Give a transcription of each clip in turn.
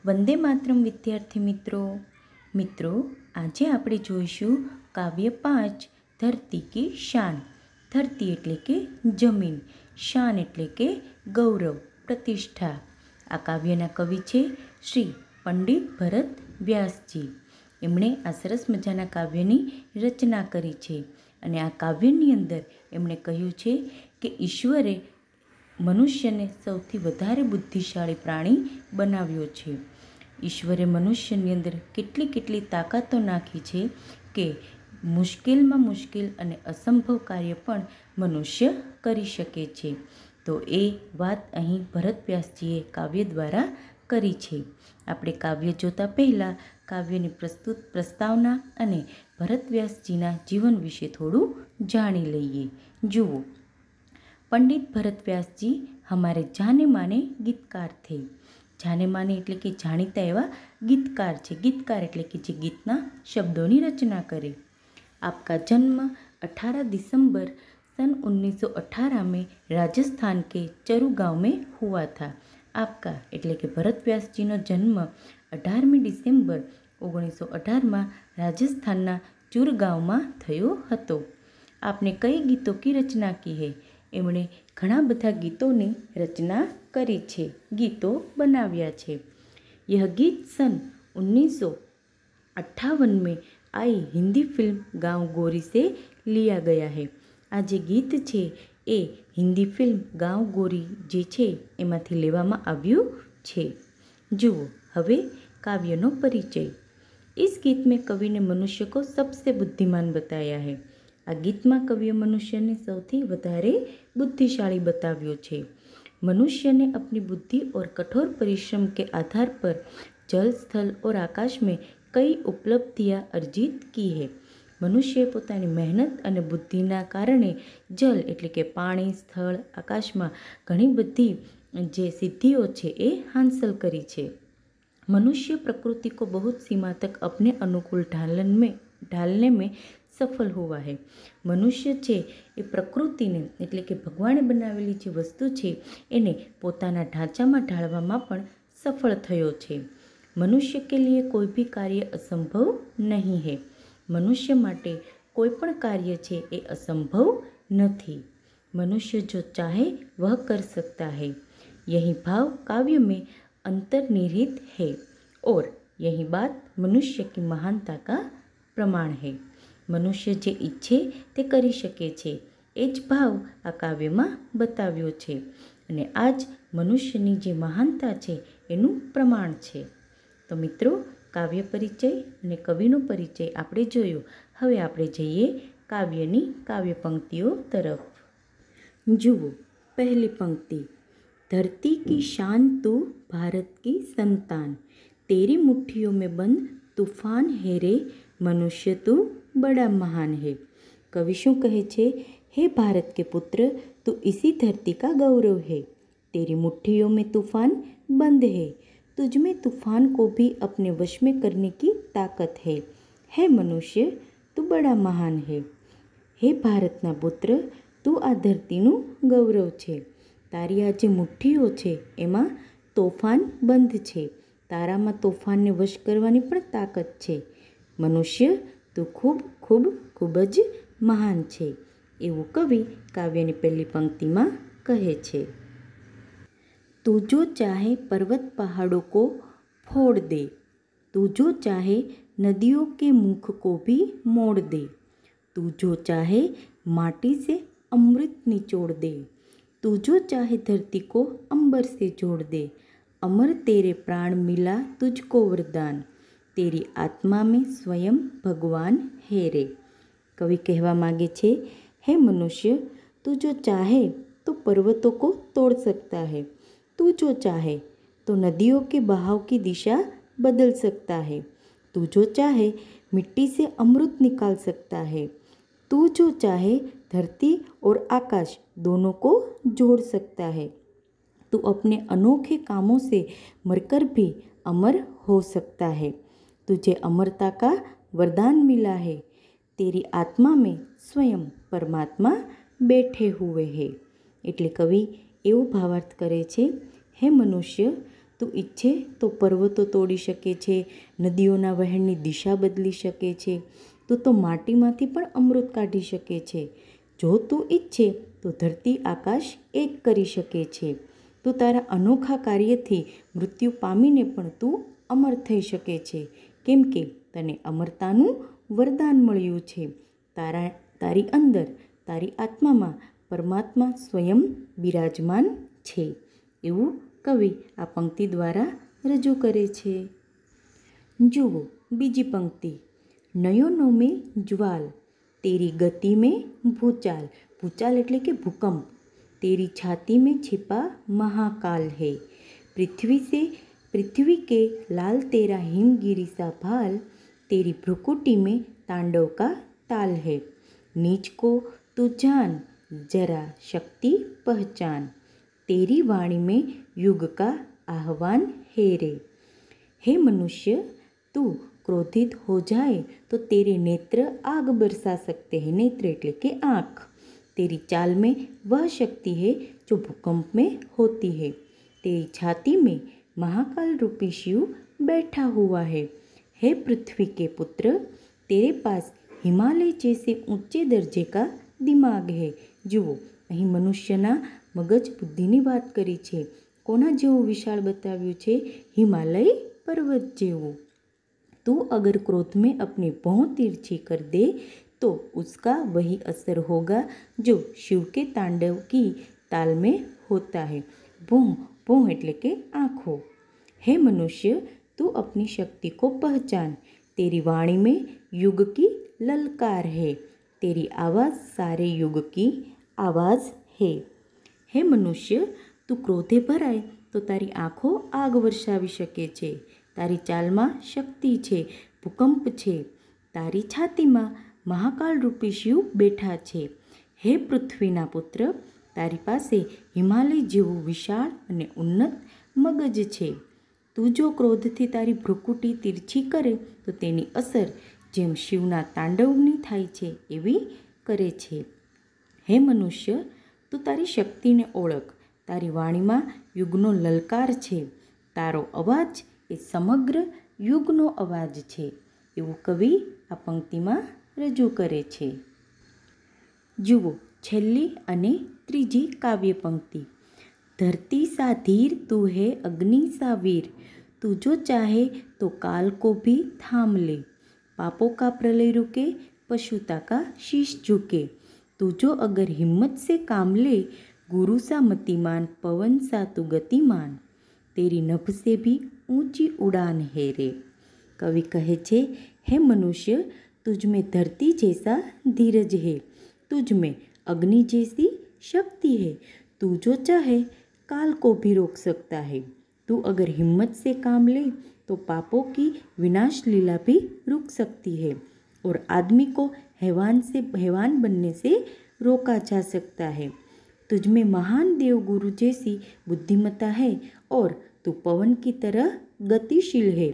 વંદે માતરમ વિદ્યાર્થી મિત્રો આજે આપણે જોઈશું કાવ્ય 5 ધરતી કી શાન। ધરતી એટલે કે જમીન, શાન એટલે કે ગૌરવ, પ્રતિષ્ઠા। આ કાવ્યના કવિ છે શ્રી પંડિત ભરત વ્યાસજી। એમણે આ સરસ મજાના કાવ્યની રચના કરી છે અને આ કાવ્યની અંદર એમણે કહ્યું છે કે ઈશ્વરે મનુષ્યને સૌથી વધારે બુદ્ધિશાળી પ્રાણી બનાવ્યો છે। ઈશ્વરે મનુષ્યની અંદર કેટલી તાકાતો નાખી છે કે મુશ્કેલમાં મુશ્કેલ અને અસંભવ કાર્ય પણ મનુષ્ય કરી શકે છે। તો એ વાત અહીં ભરત વ્યાસજીએ કાવ્ય દ્વારા કરી છે। આપણે કાવ્ય જોતા પહેલાં કાવ્યની પ્રસ્તાવના અને ભરત વ્યાસજીના જીવન વિશે થોડું જાણી લઈએ। જુઓ, पंडित भरत व्यास जी हमारे जाने माने गीतकार थे। जाने माने એટલે કે જાણીતા એવા ગીતકાર છે। ગીતકાર એટલે કે જે ગીતના શબ્દોની રચના કરે। आपका जन्म 18 दिसंबर सन 1918 में राजस्थान के चरु गांव में हुआ था। आपका એટલે કે ભરત વ્યાસજીનો જન્મ 18મી ડિસેમ્બર 1918માં રાજસ્થાનના ચુર ગાંવમાં થયો હતો। आपने कई गीतों की रचना की है। એમણે ઘણા બધા ગીતોની રચના કરી છે, ગીતો બનાવ્યા છે। यह गीत सन 1958 में आई हिंदी फिल्म गाँव गोरी से लिया गया है। આ જે ગીત છે એ હિન્દી ફિલ્મ ગાँव गोरी જે છે એમાંથી લેવામાં આવ્યું છે। જુઓ હવે કાવ્યનો પરિચય। इस गीत में कवि ने मनुष्य को सबसे बुद्धिमान बताया है। આ ગીતમાં કવિએ મનુષ્યને સૌથી વધારે बुद्धिशाली बताव्यो छे। मनुष्य ने अपनी बुद्धि और कठोर परिश्रम के आधार पर जल, स्थल और आकाश में कई उपलब्धियां अर्जित की है। मनुष्य पोतानी मेहनत अने बुद्धिना कारणे जल एटले के पाणी, स्थल, आकाश में घणी बधी जे सिद्धिओ छे ए हांसल करी छे। मनुष्य प्रकृति को बहुत सीमा तक अपने अनुकूल ढालने में सफल हुआ है। मनुष्य छे ए प्रकृतिने एटले के भगवाने बनावेली जे वस्तु छे एने पोताना ढांचामां ढाळवामां पण सफल थयो छे। मनुष्य के लिए कोई भी कार्य असंभव नहीं है। मनुष्य माटे कोई पण कार्य छे ए असंभव नहीं। मनुष्य जो चाहे वह कर सकता है। यही भाव काव्य में अंतर्निहित है और यही बात मनुष्य की महानता का प्रमाण है। मनुष्य जे इच्छे ते करी शके छे ए ज भाव आ काव्यमां बताव्यो छे अने आज मनुष्यनी जे महानता छे एनुं प्रमाण छे। तो मित्रों, काव्य परिचय अने कविनो परिचय आपणे जोयो। हवे आपणे जईए काव्यनी काव्य पंक्तिओ तरफ। जुओ, पहली पंक्ति। धरती की शान तू भारत की संतान, तेरी मुट्ठियों में बंद तूफान है रे, मनुष्य तू बड़ा महान है। कवि शू कहे छे? हे भारत के पुत्र, तू इसी धरती का गौरव है। तेरी मुट्ठियों में तूफान बंद है, तुझ में तूफान को भी अपने वश में करने की ताकत है। हे मनुष्य, तू बड़ा महान है। हे भारतना पुत्र, तू आ धरतीनु गौरव छे। तारी आ जे मुठ्ठीओ छे एमां तोफान बंध छे। तारामां तोफानने वश करवानी पण ताकत छे। मनुष्य, तू खूब खूब खूब ज महान छे। एवुं कवि काव्यनी पहली पंक्ति में कहे छे। तू जो चाहे पर्वत पहाड़ों को फोड़ दे, तू जो चाहे नदियों के मुख को भी मोड़ दे, तू जो चाहे माटी से अमृत निचोड़ दे, तू जो चाहे धरती को अंबर से जोड़ दे, अमर तेरे प्राण मिला तुझको वरदान, तेरी आत्मा में स्वयं भगवान है रे। कवि कहवा मांगे छे, हे मनुष्य, तू जो चाहे तो पर्वतों को तोड़ सकता है, तू जो चाहे तो नदियों के बहाव की दिशा बदल सकता है, तू जो चाहे मिट्टी से अमृत निकाल सकता है, तू जो चाहे धरती और आकाश दोनों को जोड़ सकता है, तू अपने अनोखे कामों से मरकर भी अमर हो सकता है, तुझे अमरता का वरदान मिला है, तेरी आत्मा में स्वयं परमात्मा बैठे हुए हैं। એટલે કવિ એવો ભાવાર્થ કરે છે, હે મનુષ્ય, તું ઈચ્છે તો પર્વતો તોડી શકે છે, નદીઓના વહેણની દિશા બદલી શકે છે, તું તો માટીમાંથી પણ અમૃત કાઢી શકે છે. જો તું ઈચ્છે તો ધરતી આકાશ એક કરી શકે છે. તું તારા અનોખા કાર્યથી મૃત્યુ પામીને પણ તું અમર થઈ શકે છે, કેમ કે તને અમરતાનું વરદાન મળ્યું છે. તારી અંદર, તારી આત્મામાં પરમાત્મા સ્વયં બિરાજમાન છે, એવું કવિ આ પંક્તિ દ્વારા રજૂ કરે છે. જુઓ બીજી પંક્તિ. નયનોं में ज्वाल, तेरी गति में भूचाल. भूचाल એટલે કે ભૂકંપ. तेरी छाती में छिपा महाकाल है. पृथ्वी के लाल तेरा हिमगिरी सा भाल, तेरी भ्रुकुटी में तांडव का ताल है. नीच को तू जान, जरा शक्ति पहचान, तेरी वाणी में युग का आह्वान है रे. हे मनुष्य, तू क्रोधित हो जाए तो तेरे नेत्र आग बरसा सकते हैं. नेत्र એટલે કે आँख. तेरी चाल में वह शक्ति है जो भूकंप में होती है. तेरी छाती में महाकाल रूपी शिव बैठा हुआ है. हे पृथ्वी के पुत्र, तेरे पास हिमालय जैसे ऊंचे दर्जे का दिमाग है. જુઓ અહીં મનુષ્યના મગજ બુદ્ધિની વાત કરી છે. કોના જેવું વિશાળ બતાવ્યું છે? हिमालय पर्वत જેવું. तू अगर क्रोध में अपनी भौं तिरछी कर दे तो उसका वही असर होगा जो शिव के तांडव की ताल में होता है. भौं भौं એટલે કે आँखों. हे मनुष्य, तू अपनी शक्ति को पहचान, तेरी वाणी में युग की ललकार है, तेरी आवाज़ सारे युग की आवाज़ है. हे मनुष्य, तू क्रोधे भराય તો તારી આંખો આગ વર્ષાવી શકે છે, તારી ચાલમાં શક્તિ છે, ભૂકંપ છે, તારી છાતીમાં મહાકાળ રૂપી શિવ બેઠા છે. હે પૃથ્વીના પુત્ર, તારી પાસે હિમાલય જેવું વિશાળ અને ઉન્નત મગજ છે. તું જો ક્રોધથી તારી ભ્રુકુટી તીરછી કરે તો તેની અસર જેમ શિવના તાંડવની થાય છે એવી કરે છે. હે મનુષ્ય, તું તારી શક્તિને ઓળખ, તારી વાણીમાં યુગનો લલકાર છે, તારો અવાજ એ સમગ્ર યુગનો અવાજ છે, એવું કવિ આ પંક્તિમાં રજૂ કરે છે. જુઓ છેલ્લી અને ત્રીજી કાવ્ય પંક્તિ. धरती सा धीर तू है अग्नि सा वीर, तू जो चाहे तो काल को भी थाम ले. पापों का प्रलय रुके, पशुता का शीश झुके, तू जो अगर हिम्मत से काम ले, गुरु सा मतिमान पवन सा तू गतिमान, तेरी नभ से भी ऊंची उड़ान है रे. कवि कहे छे, हे मनुष्य, तुझ में धरती जैसा धीरज है, तुझ में अग्नि जैसी शक्ति है, तू जो चाहे काल को भी रोक सकता है. तू अगर हिम्मत से काम ले तो पापों की विनाश लीला भी रुक सकती है और आदमी को हैवान बनने से रोका जा सकता है. तुझ में महान देव गुरु जैसी बुद्धिमत्ता है और तू पवन की तरह गतिशील है.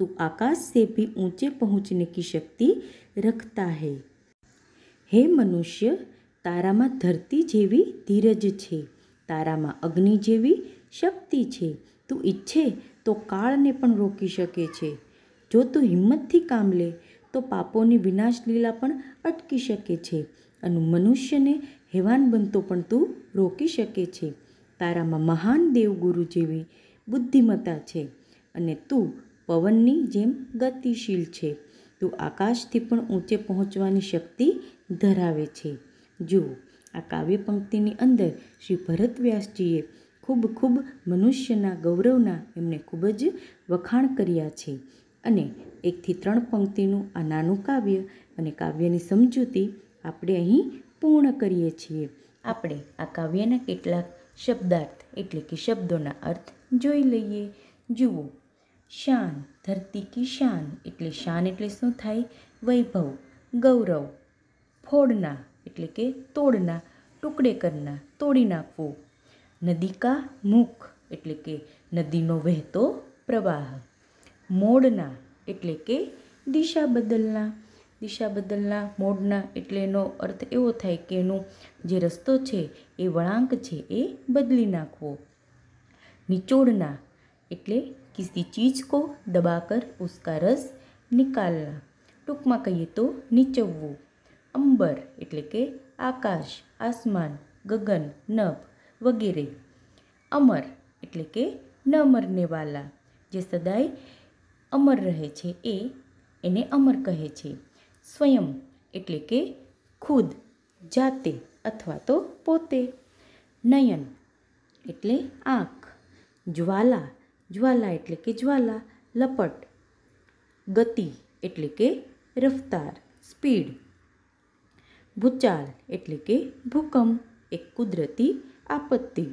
तू आकाश से भी ऊंचे पहुंचने की शक्ति रखता है. हे मनुष्य, ताराમાં ધરતી જેવી ધીરજ છે, તારામાં અગ્નિ જેવી શક્તિ છે. તું ઈચ્છે તો કાળને પણ રોકી શકે છે. જો તું હિંમતથી કામ લે તો પાપોની વિનાશ લીલા પણ અટકી શકે છે અને મનુષ્યને હેવાન બનતો પણ તું રોકી શકે છે. તારામાં મહાન દેવગુરુ જેવી બુદ્ધિમત્તા છે અને તું પવનની જેમ ગતિશીલ છે. તું આકાશથી પણ ઊંચે પહોંચવાની શક્તિ ધરાવે છે. જુઓ આ કાવ્ય પંક્તિની અંદર શ્રી ભરત વ્યાસજીએ ખૂબ મનુષ્યના ગૌરવના એમને ખૂબ જ વખાણ કર્યા છે અને 1 થી 3 પંક્તિનું આ નાનું કાવ્ય અને કાવ્યની સમજૂતી આપણે અહીં પૂર્ણ કરીએ છીએ. આપણે આ કાવ્યના કેટલાક શબ્દાર્થ એટલે કે શબ્દોના અર્થ જોઈ લઈએ. જુઓ શાન, ધરતી કી શાન એટલે શાન એટલે શું થાય? વૈભવ, ગૌરવ. ફોડના એટલે કે તોડના, ટુકડે કરના, તોડી નાખવું. નદી કા મુખ એટલે કે નદીનો વહેતો પ્રવાહ. મોડના એટલે કે દિશા બદલના, મોડના એટલે એનો અર્થ એવો થાય કે એનો જે રસ્તો છે એ વળાંક છે એ બદલી નાખવો. નિચોડના એટલે કિસી ચીજ કો દબાકર ઉસકા રસ નિકાલના. ટૂંકમાં કહીએ તો નીચવવું. અંબર એટલે કે આકાશ, આસમાન, ગગન, નભ વગેરે. અમર એટલે કે ન મરને વાલા, જે સદાય અમર રહે છે એને અમર કહે છે. સ્વયં એટલે કે ખુદ, જાતે અથવા તો પોતે. નયન એટલે આંખ. જ્વાલા, જ્વાલા એટલે કે જ્વાલા, લપટ. ગતિ એટલે કે રફતાર, સ્પીડ. ભૂચાલ એટલે કે ભૂકંપ, એક કુદરતી આપત્તિ.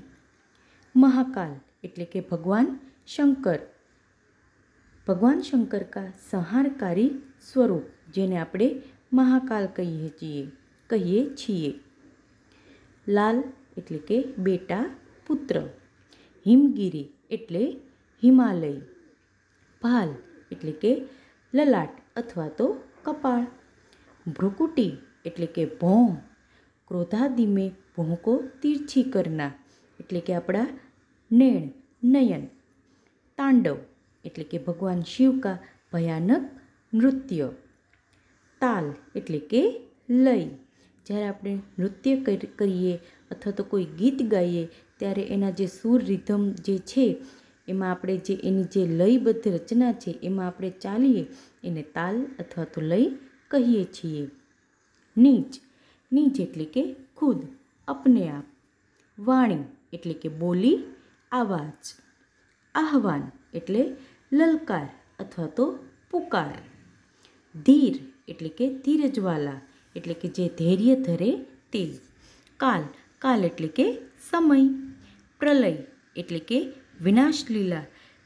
મહાકાલ એટલે કે ભગવાન શંકર, ભગવાન શંકર કા સંહારકારી સ્વરૂપ, જેને આપણે મહાકાલ કહીએ છીએ. લાલ એટલે કે બેટા, પુત્ર. હિમગીરી એટલે હિમાલય. ભાલ એટલે કે લલાટ અથવા તો કપાળ. ભ્રુકુટી એટલે કે ભોં. ક્રોધાદિ में भों को तिरछी करना એટલે કે આપણા નયન. તાંડવ એટલે કે ભગવાન શિવ કા ભયાનક નૃત્ય. તાલ એટલે કે લય. જ્યારે આપણે નૃત્ય કરીએ અથવા તો કોઈ ગીત ગાઈએ ત્યારે એના જે સૂર રિધમ જે છે એમાં આપણે જે એની જે લયબદ્ધ રચના છે એમાં આપણે ચાલીએ એને તાલ અથવા તો લય કહીએ છીએ. નીચ, નીચ એટલે કે ખુદ, અપને આપ. વાણી એટલે કે બોલી, આવાજ. આહવાન એટલે લલકાર અથવા તો પુકાર. ધીર એટલે કે ધીરજવાલા, એટલે કે જે ધૈર્ય ધરે તે. કાલ, કાલ એટલે કે સમય. પ્રલય એટલે કે विनाश लीला,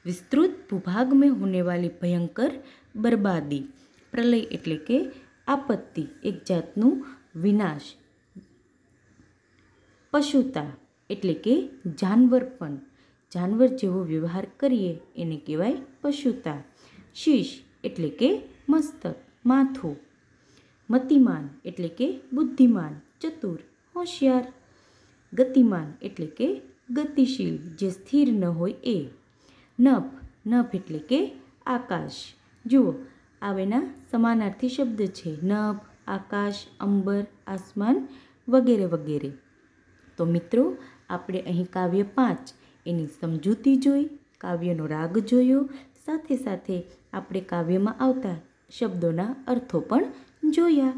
विस्तृत भूभाग में होने वाली भयंकर बर्बादी. प्रलय એટલે કે આપત્તિ, એક જાતનું વિનાશ. પશુતા એટલે કે જાનવરપણ, જાનવર જેવો વ્યવહાર કરીએ એને કહેવાય પશુતા. શીશ એટલે કે મસ્તક, માથું. મતિમાન એટલે કે બુદ્ધિમાન, ચતુર, હોશિયાર. ગતિમાન એટલે કે ગતિશીલ, જે સ્થિર ન હોય એ. નભ, નભ એટલે કે આકાશ. જુઓ આવેના સમાનાર્થી શબ્દ છે નભ, આકાશ, અંબર, આસમાન વગેરે વગેરે. તો મિત્રો આપણે અહીં કાવ્ય 5 એની સમજૂતી જોઈ, કાવ્યનો રાગ જોયો, સાથે સાથે આપણે કાવ્યમાં આવતા શબ્દોના અર્થો પણ જોયા.